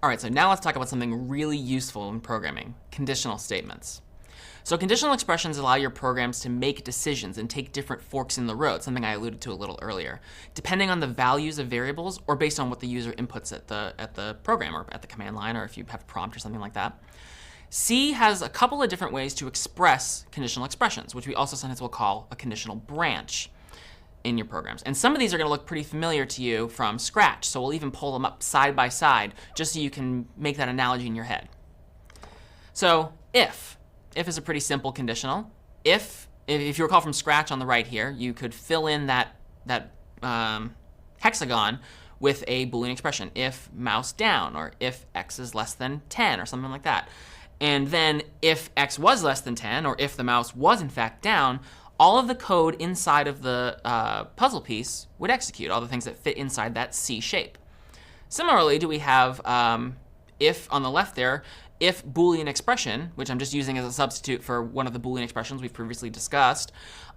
All right, so now let's talk about something really useful in programming, conditional statements. So conditional expressions allow your programs to make decisions and take different forks in the road, something I alluded to a little earlier, depending on the values of variables or based on what the user inputs at the program or at the command line, or if you have a prompt or something like that. C has a couple of different ways to express conditional expressions, which we also sometimes will call a conditional branch in your programs. And some of these are going to look pretty familiar to you from scratch, so we'll even pull them up side by side just so you can make that analogy in your head. So if is a pretty simple conditional. If you recall from scratch on the right here, you could fill in that hexagon with a Boolean expression, if mouse down, or if x is less than 10, or something like that. And then if x was less than 10, or if the mouse was in fact down, all of the code inside of the puzzle piece would execute, all the things that fit inside that C shape. Similarly, do we have if on the left there, if Boolean expression, which I'm just using as a substitute for one of the Boolean expressions we've previously discussed,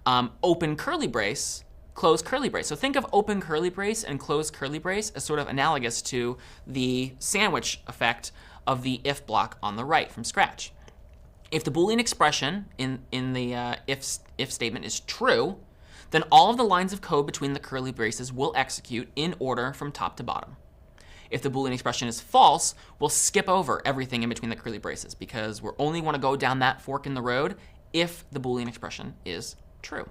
open curly brace, close curly brace. So think of open curly brace and close curly brace as sort of analogous to the sandwich effect of the if block on the right from scratch. If the Boolean expression in the if statement is true, then all of the lines of code between the curly braces will execute in order from top to bottom. If the Boolean expression is false, we'll skip over everything in between the curly braces because we only want to go down that fork in the road if the Boolean expression is true.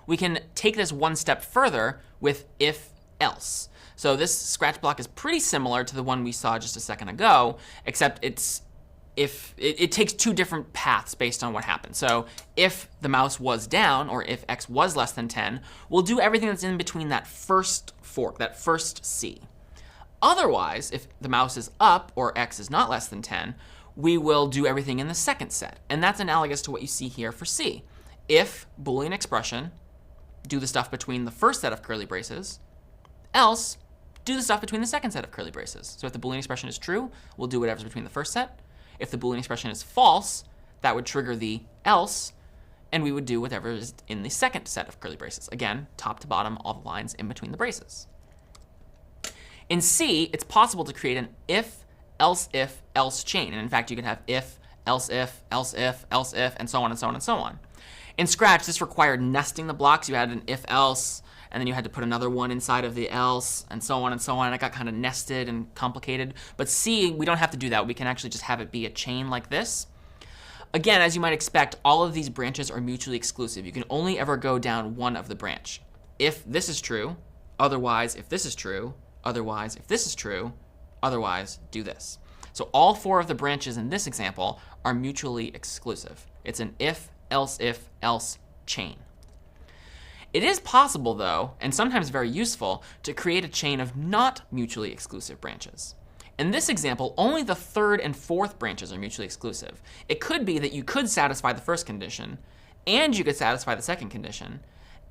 We can take this one step further with if else. So this scratch block is pretty similar to the one we saw just a second ago, except it takes two different paths based on what happened. So if the mouse was down, or if x was less than 10, we'll do everything that's in between that first fork, that first C. Otherwise, if the mouse is up, or x is not less than 10, we will do everything in the second set. And that's analogous to what you see here for C. If Boolean expression, do the stuff between the first set of curly braces, else do the stuff between the second set of curly braces. So if the Boolean expression is true, we'll do whatever's between the first set. If the Boolean expression is false, that would trigger the else, and we would do whatever is in the second set of curly braces. Again, top to bottom, all the lines in between the braces. In C, it's possible to create an if, else chain. And in fact, you could have if, else if, else if, else if, and so on and so on and so on. In Scratch, this required nesting the blocks. You had an if else, and then you had to put another one inside of the else, and so on and so on. And it got kind of nested and complicated. But C, we don't have to do that. We can actually just have it be a chain like this. Again, as you might expect, all of these branches are mutually exclusive. You can only ever go down one of the branch. If this is true, otherwise if this is true, otherwise if this is true, otherwise do this. So all four of the branches in this example are mutually exclusive. It's an if, else chain. It is possible, though, and sometimes very useful, to create a chain of not mutually exclusive branches. In this example, only the third and fourth branches are mutually exclusive. It could be that you could satisfy the first condition, and you could satisfy the second condition,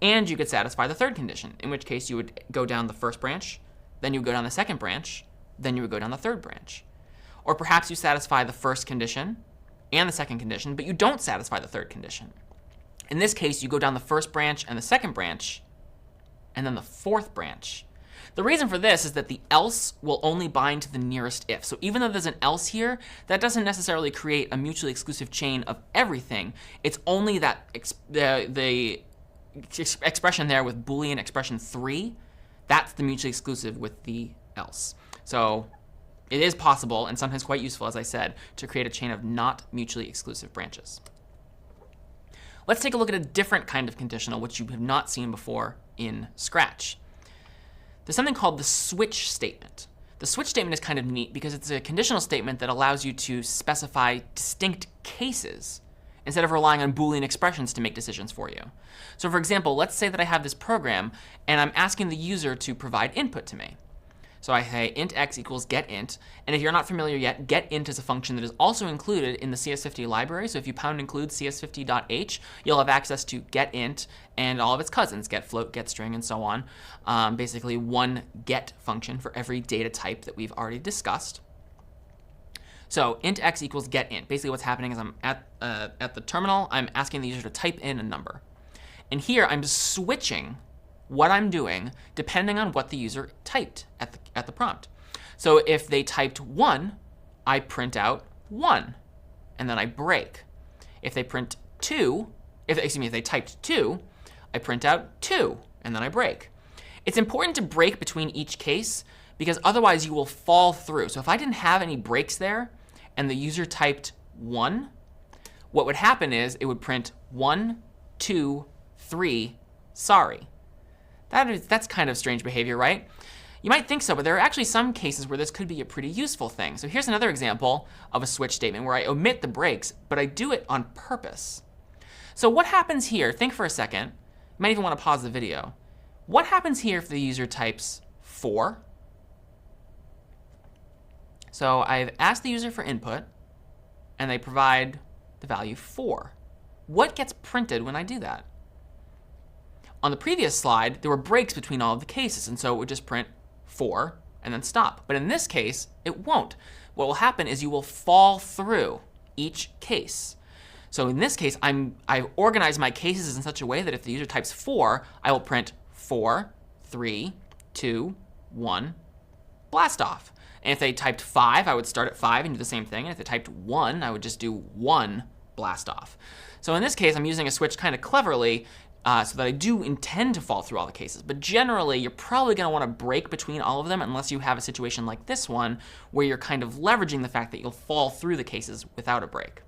and you could satisfy the third condition, in which case you would go down the first branch, then you would go down the second branch, then you would go down the third branch. Or perhaps you satisfy the first condition and the second condition, but you don't satisfy the third condition. In this case, you go down the first branch and the second branch, and then the fourth branch. The reason for this is that the else will only bind to the nearest if. So even though there's an else here, that doesn't necessarily create a mutually exclusive chain of everything. It's only that the expression there with Boolean expression 3, that's the mutually exclusive with the else. So it is possible, and sometimes quite useful, as I said, to create a chain of not mutually exclusive branches. Let's take a look at a different kind of conditional, which you have not seen before in Scratch. There's something called the switch statement. The switch statement is kind of neat because it's a conditional statement that allows you to specify distinct cases instead of relying on Boolean expressions to make decisions for you. So for example, let's say that I have this program and I'm asking the user to provide input to me. So I say int x equals getInt, and if you're not familiar yet, getInt is a function that is also included in the CS50 library. So if you #include cs50.h, you'll have access to getInt and all of its cousins, getFloat, getString, and so on. Basically one get function for every data type that we've already discussed. So int x equals getInt. Basically what's happening is I'm at the terminal, I'm asking the user to type in a number. And here I'm switching what I'm doing depending on what the user typed at the prompt. So if they typed 1, I print out 1, and then I break. If they print 2, if they typed 2, I print out 2, and then I break. It's important to break between each case because otherwise you will fall through. So if I didn't have any breaks there and the user typed 1, what would happen is it would print 1, 2, 3, sorry. That's kind of strange behavior, right? You might think so, but there are actually some cases where this could be a pretty useful thing. So here's another example of a switch statement where I omit the breaks, but I do it on purpose. So what happens here? Think for a second. You might even want to pause the video. What happens here if the user types 4? So I've asked the user for input, and they provide the value 4. What gets printed when I do that? On the previous slide, there were breaks between all of the cases, and so it would just print 4 and then stop. But in this case, it won't. What will happen is you will fall through each case. So in this case, I've organized my cases in such a way that if the user types 4, I will print 4, 3, 2, 1, blast off. And if they typed 5, I would start at 5 and do the same thing. And if they typed 1, I would just do 1, blast off. So in this case, I'm using a switch kind of cleverly so that I do intend to fall through all the cases. But generally, you're probably going to want to break between all of them unless you have a situation like this one where you're kind of leveraging the fact that you'll fall through the cases without a break.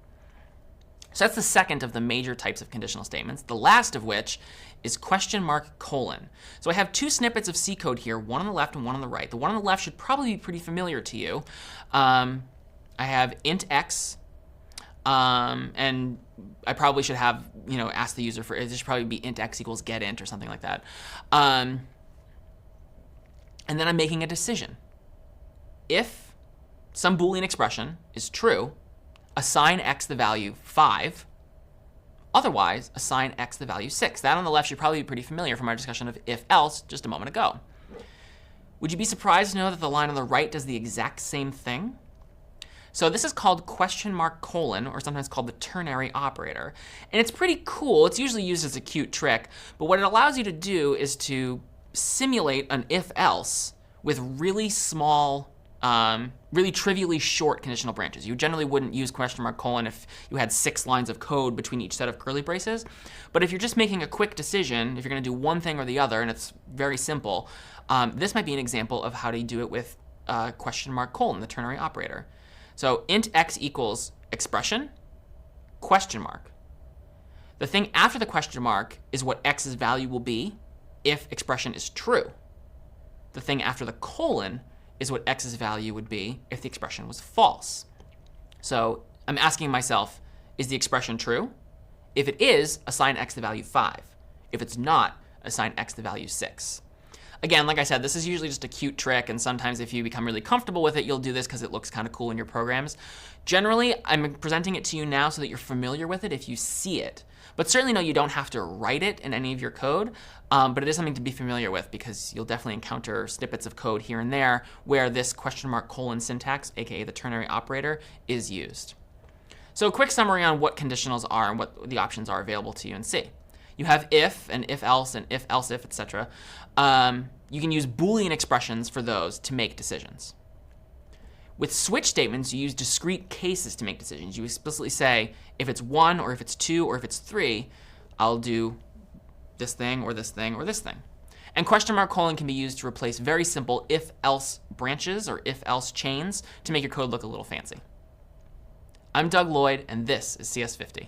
So that's the second of the major types of conditional statements, the last of which is question mark colon. So I have two snippets of C code here, one on the left and one on the right. The one on the left should probably be pretty familiar to you. I have int x, and I probably should have, asked the user for, it should probably be int x equals get int or something like that. And then I'm making a decision. If some Boolean expression is true, assign x the value 5. Otherwise, assign x the value 6. That on the left should probably be pretty familiar from our discussion of if-else just a moment ago. Would you be surprised to know that the line on the right does the exact same thing? So this is called question mark colon, or sometimes called the ternary operator. And it's pretty cool. It's usually used as a cute trick. But what it allows you to do is to simulate an if-else with really small, really trivially short conditional branches. You generally wouldn't use question mark colon if you had 6 lines of code between each set of curly braces. But if you're just making a quick decision, if you're going to do one thing or the other, and it's very simple, this might be an example of how to do it with question mark colon, the ternary operator. So int x equals expression, question mark. The thing after the question mark is what x's value will be if expression is true. The thing after the colon is what x's value would be if the expression was false. So I'm asking myself, is the expression true? If it is, assign x the value 5. If it's not, assign x the value 6. Again, like I said, this is usually just a cute trick, and sometimes if you become really comfortable with it, you'll do this because it looks kind of cool in your programs. Generally, I'm presenting it to you now so that you're familiar with it if you see it. But certainly no, you don't have to write it in any of your code, but it is something to be familiar with because you'll definitely encounter snippets of code here and there where this question mark colon syntax, aka the ternary operator, is used. So a quick summary on what conditionals are and what the options are available to you in C. You have if and if-else and if-else if, etc. You can use Boolean expressions for those to make decisions. With switch statements, you use discrete cases to make decisions. You explicitly say, if it's 1 or if it's 2 or if it's 3, I'll do this thing or this thing or this thing. And question mark colon can be used to replace very simple if-else branches or if-else chains to make your code look a little fancy. I'm Doug Lloyd, and this is CS50.